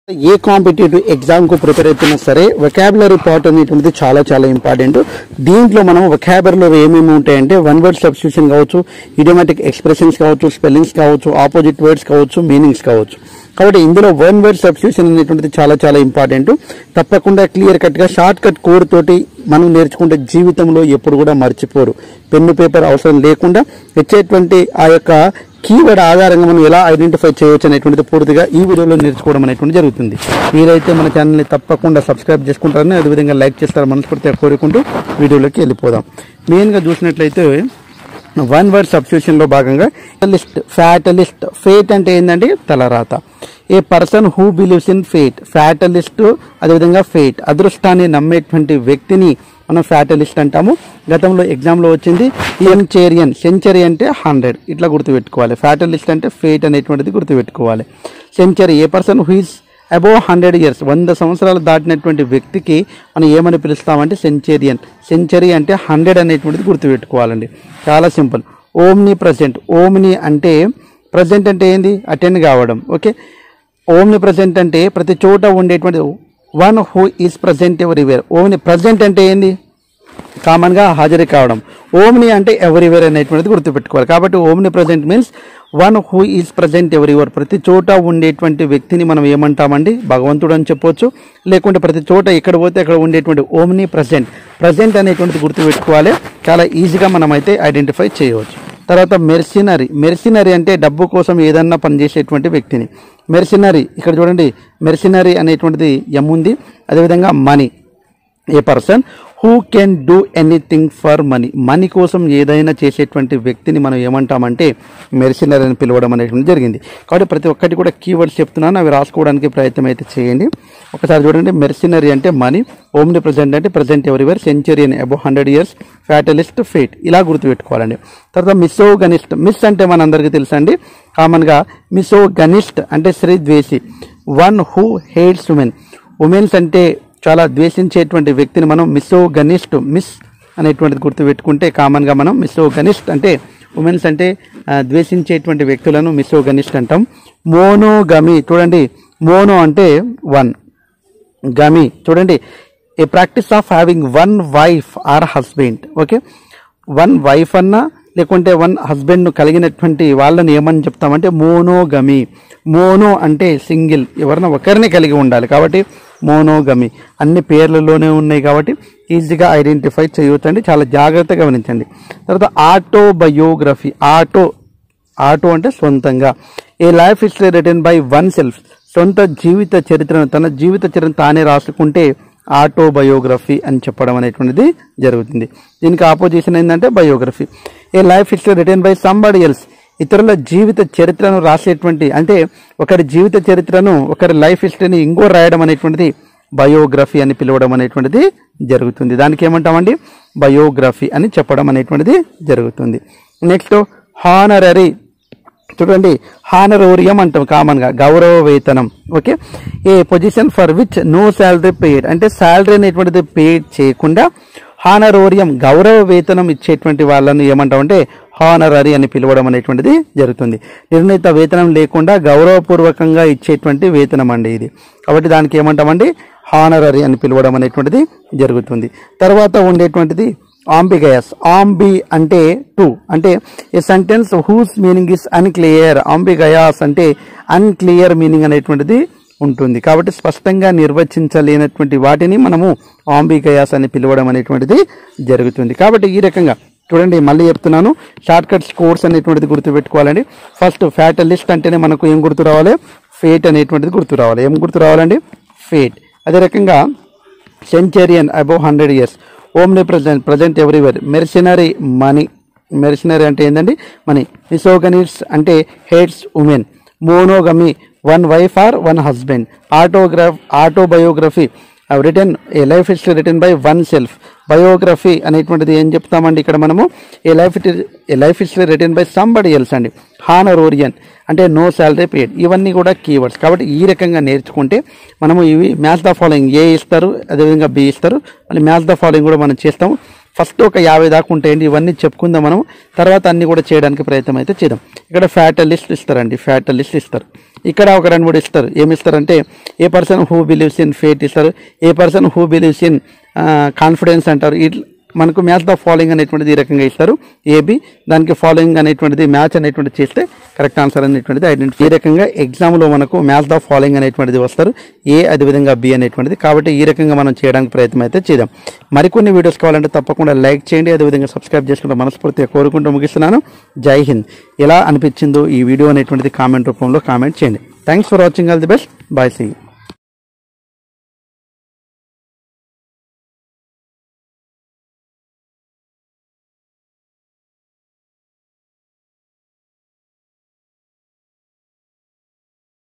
ఏ competitive ఎగ్జామ్కు prepare అవుతున్నా సరే vocabulary part అనేటువంటిది చాలా చాలా ఇంపార్టెంట్. దీంట్లో మనం వొకాబులరీలో ఏమేమి ఉంటాయంటే వన్ వర్డ్ సబ్స్టిట్యూషన్ కావచ్చు, ఇడియోమాటిక్ ఎక్స్ప్రెషన్స్ కావచ్చు, స్పెల్లింగ్స్ కావచ్చు, ఆపోజిట్ వర్డ్స్ కావచ్చు, మీనింగ్స్ కావచ్చు. కాబట్టి ఇందులో వన్ వర్డ్ సబ్స్టిట్యూషన్ అనేటువంటిది చాలా చాలా ఇంపార్టెంట్. తప్పకుండా క్లియర్ కట్గా షార్ట్ కట్ కోడ్ తోటి మనం నేర్చుకుంటే జీవితంలో ఎప్పుడు కూడా మర్చిపోరు. పెన్ను పేపర్ అవసరం లేకుండా వచ్చేటువంటి ఆ యొక్క కీవర్డ్ ఆధారంగా మనం ఎలా ఐడెంటిఫై చేయవచ్చు అనేటువంటిది పూర్తిగా ఈ వీడియోలో నేర్చుకోవడం అనేటువంటి జరుగుతుంది. మీరైతే మన ఛానల్ని తప్పకుండా సబ్స్క్రైబ్ చేసుకుంటారని, అదేవిధంగా లైక్ చేస్తారని మనస్ఫూర్తిగా కోరుకుంటూ వీడియోలోకి వెళ్ళిపోదాం. మెయిన్గా చూసినట్లయితే వన్ వర్డ్ సబ్స్టిట్యూషన్లో భాగంగా ఫ్యాటలిస్ట్. ఫేట్ అంటే ఏంటంటే తలరాత. A person who believes in fate. Fatalist అదేవిధంగా ఫేట్, అదృష్టాన్ని నమ్మేటువంటి వ్యక్తిని మనం ఫ్యాటలిస్ట్ అంటాము. గతంలో ఎగ్జామ్లో వచ్చింది సెంచరియన్. సెంచరీ అంటే 100, ఇట్లా గుర్తుపెట్టుకోవాలి. ఫ్యాటలిస్ట్ అంటే ఫేట్ అనేటువంటిది గుర్తుపెట్టుకోవాలి. Century, A person who is above 100 years, 100 సంవత్సరాలు దాటినటువంటి వ్యక్తికి మనం ఏమని పిలుస్తామంటే సెంచరియన్. సెంచరీ అంటే 100 అనేటువంటిది గుర్తుపెట్టుకోవాలండి. చాలా సింపుల్. Omni present. ఓమ్ని అంటే ప్రజెంట్ అంటే ఏంది? అటెండ్ కావడం. ఓకే. ఓమ్ని ప్రజెంట్ అంటే ప్రతి చోట ఉండేటువంటి one who is present everywhere. Omni present అంటే ఏంది? కామన్గా హాజరు కావడం. ఓమ్ని అంటే ఎవ్రీవేర్ అనేటువంటిది గుర్తుపెట్టుకోవాలి. కాబట్టి omni present means one who is present everywhere. ప్రతి చోట ఉండేటువంటి వ్యక్తిని మనం ఏమంటామండి? భగవంతుడు అని చెప్పొచ్చు. లేకుంటే ప్రతి చోట ఎక్కడ పోతే అక్కడ ఉండేటువంటి ఓమ్ని ప్రజెంట్. ప్రజెంట్ అనేటువంటిది గుర్తుపెట్టుకోవాలి. చాలా ఈజీగా మనం అయితే ఐడెంటిఫై చేయవచ్చు. తర్వాత మెర్సినరీ. మెర్సినరీ అంటే డబ్బు కోసం ఏదన్నా పనిచేసేటువంటి వ్యక్తిని. మెర్సినరీ ఇక్కడ చూడండి, మెర్సినరీ అనేటువంటిది ఎమ్ ఉంది. అదేవిధంగా money. A person who can do anything for money. Money కోసం ఏదైనా చేసేటువంటి వ్యక్తిని మనం ఏమంటామంటే మెర్సినరీ అని పిలవడం అనేటువంటి జరిగింది. కాబట్టి ప్రతి ఒక్కటి కూడా కీవర్డ్స్ చెప్తున్నాను, అవి రాసుకోవడానికి ప్రయత్నం అయితే చేయండి. ఒకసారి చూడండి, మెర్సినరీ అంటే మనీ, ఓమ్ని ప్రజెంట్ అంటే present everywhere, centurion above 100 years, fatalist fate, ఇలా గుర్తుపెట్టుకోవాలండి. తర్వాత మిసోగనిస్ట్. మిస్ అంటే మనందరికీ తెలుసండి, కామన్గా మిసోగనిస్ట్ అంటే స్త్రీ ద్వేషి. One who hates women. Women's అంటే చాలా ద్వేషించేటువంటి వ్యక్తిని మనం మిసోగనిస్ట్, మిస్ అనేటువంటిది గుర్తుపెట్టుకుంటే కామన్గా మనం మిసోగనిస్ట్ అంటే ఉమెన్స్ అంటే ద్వేషించేటువంటి వ్యక్తులను మిసోగనిస్ట్ అంటాం. మోనోగమి. చూడండి, మోనో అంటే వన్, గమి చూడండి, a practice of having one wife or husband. Okay, one wife అన్నా లేకుంటే వన్ హస్బెండ్ను కలిగినటువంటి వాళ్ళని ఏమని చెప్తామంటే మోనోగమి. మోనో అంటే సింగిల్, ఎవరైనా ఒకరిని కలిగి ఉండాలి. కాబట్టి మోనోగమి. అన్ని పేర్లలోనే ఉన్నాయి కాబట్టి ఈజీగా ఐడెంటిఫై చేయవచ్చండి. చాలా జాగ్రత్తగా గమనించండి. తర్వాత ఆటోబయోగ్రఫీ. ఆటో అంటే సొంతంగా. A life history written by oneself. సొంత జీవిత చరిత్రను, తన జీవిత చరిత్రను తానే రాసుకుంటే ఆటోబయోగ్రఫీ అని చెప్పడం అనేటువంటిది జరుగుతుంది. దీనికి ఆపోజిషన్ ఏంటంటే biography. A life history written by somebody else. ఇతరుల జీవిత చరిత్రను రాసేటువంటి, అంటే ఒకరి జీవిత చరిత్రను, ఒకరి లైఫ్ హిస్టరీని ఇంకో రాయడం అనేటువంటిది బయోగ్రఫీ అని పిలవడం అనేటువంటిది జరుగుతుంది. దానికి ఏమంటామండి? బయోగ్రఫీ అని చెప్పడం అనేటువంటిది జరుగుతుంది. Next honorary. చూడండి, హానరోరియం అంటాం కామన్గా, గౌరవ వేతనం. Okay, a position for which no salary paid. అంటే శాలరీ అనేటువంటిది పెయిడ్ చేయకుండా హానరోరియం, గౌరవ వేతనం ఇచ్చేటువంటి వాళ్ళని ఏమంటామంటే హానరరీ అని పిలవడం అనేటువంటిది జరుగుతుంది. నిర్ణీత వేతనం లేకుండా గౌరవపూర్వకంగా ఇచ్చేటువంటి వేతనం అండి ఇది. కాబట్టి దానికి ఏమంటామండి? హానరరీ అని పిలవడం అనేటువంటిది జరుగుతుంది. తర్వాత ఉండేటువంటిది ఆంబిగయస్. ఆంబి అంటే టూ, అంటే a sentence whose meaning is unclear. Ambiguous అంటే అన్క్లియర్ మీనింగ్ అనేటువంటిది ఉంటుంది. కాబట్టి స్పష్టంగా నిర్వచించలేనటువంటి వాటిని మనము ఆంబిగయాస్ అని పిలవడం అనేటువంటిది జరుగుతుంది. కాబట్టి ఈ రకంగా చూడండి, మళ్ళీ చెప్తున్నాను, షార్ట్ కట్స్ కోర్స్ అనేటువంటిది గుర్తుపెట్టుకోవాలండి. ఫస్ట్ ఫ్యాటలిస్ట్ అంటేనే మనకు ఏం గుర్తు రావాలి? ఫేట్ అనేటువంటిది గుర్తు రావాలి. ఏం గుర్తు రావాలండి? ఫేట్. అదే రకంగా centurion above 100 years, omnipresent everywhere, mercenary money. Mercenary అంటే ఏంటండి? మనీ. మిసోగనిస్ట్ అంటే hates women. Monogamy, one wife or one husband. Autobiography, written a life history written by oneself. Biography అనేటువంటిది ఏం చెప్తామండి ఇక్కడ మనము? A life history written by somebody else అండి. Honorarium అంటే నో శాలరీ పెయిడ్. ఇవన్నీ కూడా కీవర్డ్స్. కాబట్టి ఈ రకంగా నేర్చుకుంటే మనము ఇవి మ్యాచ్ ద ఫాలోయింగ్ ఏ ఇస్తారు, అదేవిధంగా బి ఇస్తారు, మళ్ళీ మ్యాచ్ ద ఫాలోయింగ్ కూడా మనం చేస్తాము. ఫస్ట్ ఒక 50 దాకా ఉంటాయండి. ఇవన్నీ చెప్పుకుందాం మనం, తర్వాత అన్ని కూడా చేయడానికి ప్రయత్నం అయితే చేద్దాం. ఇక్కడ ఫ్యాటలిస్ట్ ఇస్తారండి, ఫ్యాటలిస్ట్ ఇస్తారు. ఇక్కడ ఒక 2-3 ఇస్తారు. ఏమి ఇస్తారంటే a person who believes in fate ఇస్తారు, a person who believes in confidence అంటారు. ఇట్లా మనకు మ్యాచ్ ద ఫాలోయింగ్ అనేటువంటిది ఈ రకంగా ఇస్తారు. ఏబి దానికి ఫాలోయింగ్ అనేటువంటిది మ్యాచ్ అనేటువంటిది చేస్తే కరెక్ట్ ఆన్సర్ అనేటువంటిది ఐడెంటిఫై. ఈ రకంగా ఎగ్జామ్లో మనకు మ్యాచ్ ద ఫాలోయింగ్ అనేటువంటిది వస్తారు, ఏ అదేవిధంగా బి అనేటువంటిది. కాబట్టి ఈ రకంగా మనం చేయడానికి ప్రయత్నం అయితే చేద్దాం. మరికొన్ని వీడియోస్ కావాలంటే తప్పకుండా లైక్ చేయండి, అదేవిధంగా సబ్స్క్రైబ్ చేసుకుంటే మనస్ఫూర్తిగా కోరుకుంటూ ముగిస్తున్నాను. జై హింద్. ఎలా అనిపించిందో ఈ వీడియో అనేటువంటిది కామెంట్ రూపంలో కామెంట్ చేయండి. Thanks for watching. All the best. Bye. See you.